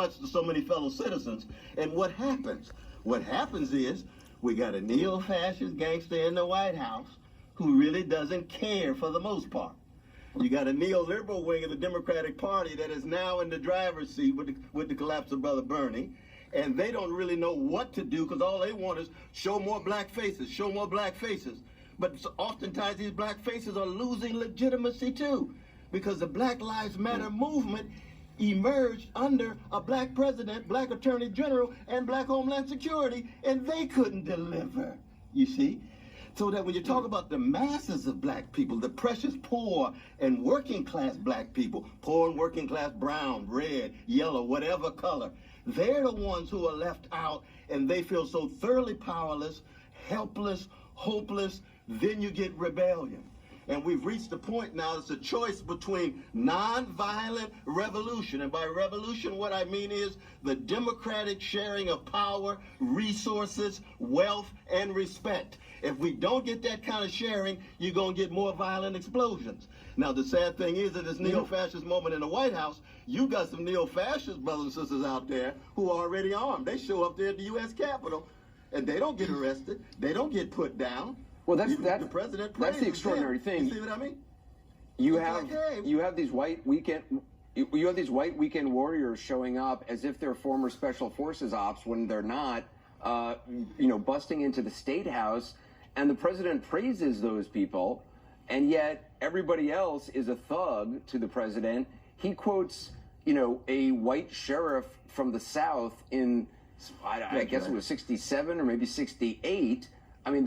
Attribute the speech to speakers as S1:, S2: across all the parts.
S1: much to so many fellow citizens. And what happens? What happens is we got a neo-fascist gangster in the White House who really doesn't care for the most part. You got a neoliberal wing of the Democratic Party that is now in the driver's seat with the collapse of Brother Bernie. And they don't really know what to do because all they want is show more black faces, show more black faces. But oftentimes these black faces are losing legitimacy too, because the Black Lives Matter movement emerged under a black president, black attorney general, and black Homeland Security, and they couldn't deliver, you see? So that when you talk about the masses of black people, the precious poor and working class black people, poor and working class brown, red, yellow, whatever color, they're the ones who are left out, and they feel so thoroughly powerless, helpless, hopeless. Then you get rebellion. And we've reached the point now, it's a choice between nonviolent revolution. And by revolution, what I mean is the democratic sharing of power, resources, wealth, and respect. If we don't get that kind of sharing, you're going to get more violent explosions. Now, the sad thing is, at this neo-fascist moment in the White House, you got some neo-fascist brothers and sisters out there who are already armed. They show up there at the U.S. Capitol, and they don't get arrested. They don't get put down.
S2: Well, the
S1: that's
S2: the extraordinary thing.
S1: You see what I mean?
S2: You have these white weekend warriors showing up as if they're former special forces ops when they're not, busting into the State House, and the president praises those people, and yet everybody else is a thug to the president. He quotes, a white sheriff from the South in, I guess it was 67 or maybe 68. I mean,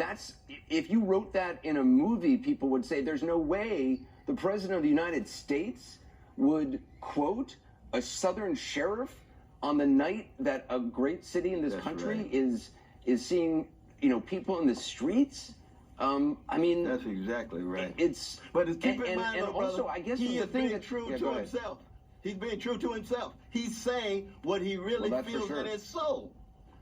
S2: if you wrote that in a movie, people would say there's no way the president of the United States would quote a Southern sheriff on the night that a great city in this country is seeing, people in the streets. I mean,
S1: that's exactly right.
S2: But
S1: keep in mind,
S2: and also, I guess
S1: he
S2: the
S1: is
S2: thing
S1: being true to himself. He's being true to himself. He's saying what he really feels in his soul.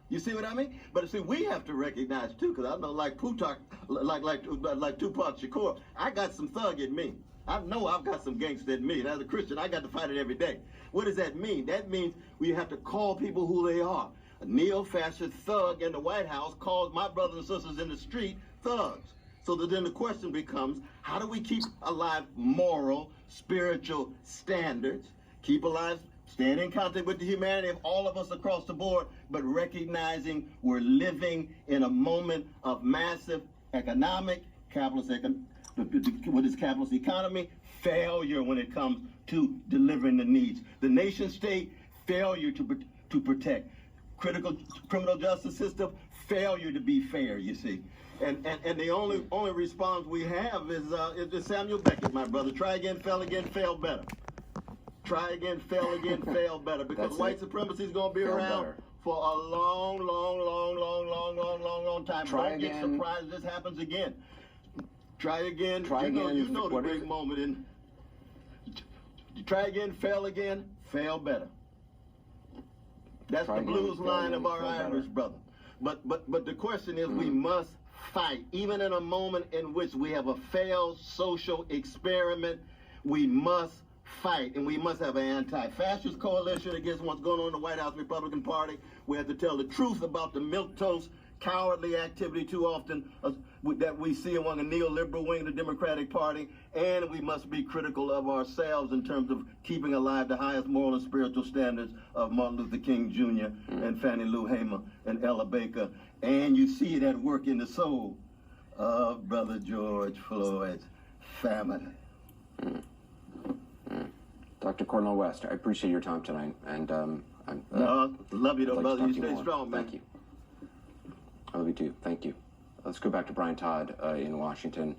S1: You see what I mean? But see, we have to recognize too, because I know, like Tupac Shakur, I got some thug in me. I know I've got some gangster in me. And as a Christian, I got to fight it every day. What does that mean? That means we have to call people who they are. A neo-fascist thug in the White House calls my brothers and sisters in the street thugs. So that then the question becomes, how do we keep alive moral, spiritual standards, keep alive, stand in contact with the humanity of all of us across the board, but recognizing we're living in a moment of massive economic, capitalist economy, failure when it comes to delivering the needs. The nation state, failure to protect. Critical criminal justice system, failure to be fair, you see. And the only response we have is Samuel Beckett, my brother. Try again, fail better. Try again, fail better. Because white supremacy is going to be around for a long time. Don't get surprised if this happens again. Try again. You know the big moment in. Try again, fail better. That's the blues line of our Irish brother. But the question is, we must fight. Even in a moment in which we have a failed social experiment, we must fight, and we must have an anti-fascist coalition against what's going on in the White House Republican Party. We have to tell the truth about the milquetoast, cowardly activity too often that we see among the neoliberal wing of the Democratic Party, and we must be critical of ourselves in terms of keeping alive the highest moral and spiritual standards of Martin Luther King Jr. and Fannie Lou Hamer and Ella Baker. And you see it at work in the soul of Brother George Floyd's family.
S2: Dr. Cornel West, I appreciate your time tonight, and
S1: love you though, brother. You stay strong, man.
S2: Thank you. I love you too. Thank you. Let's go back to Brian Todd in Washington.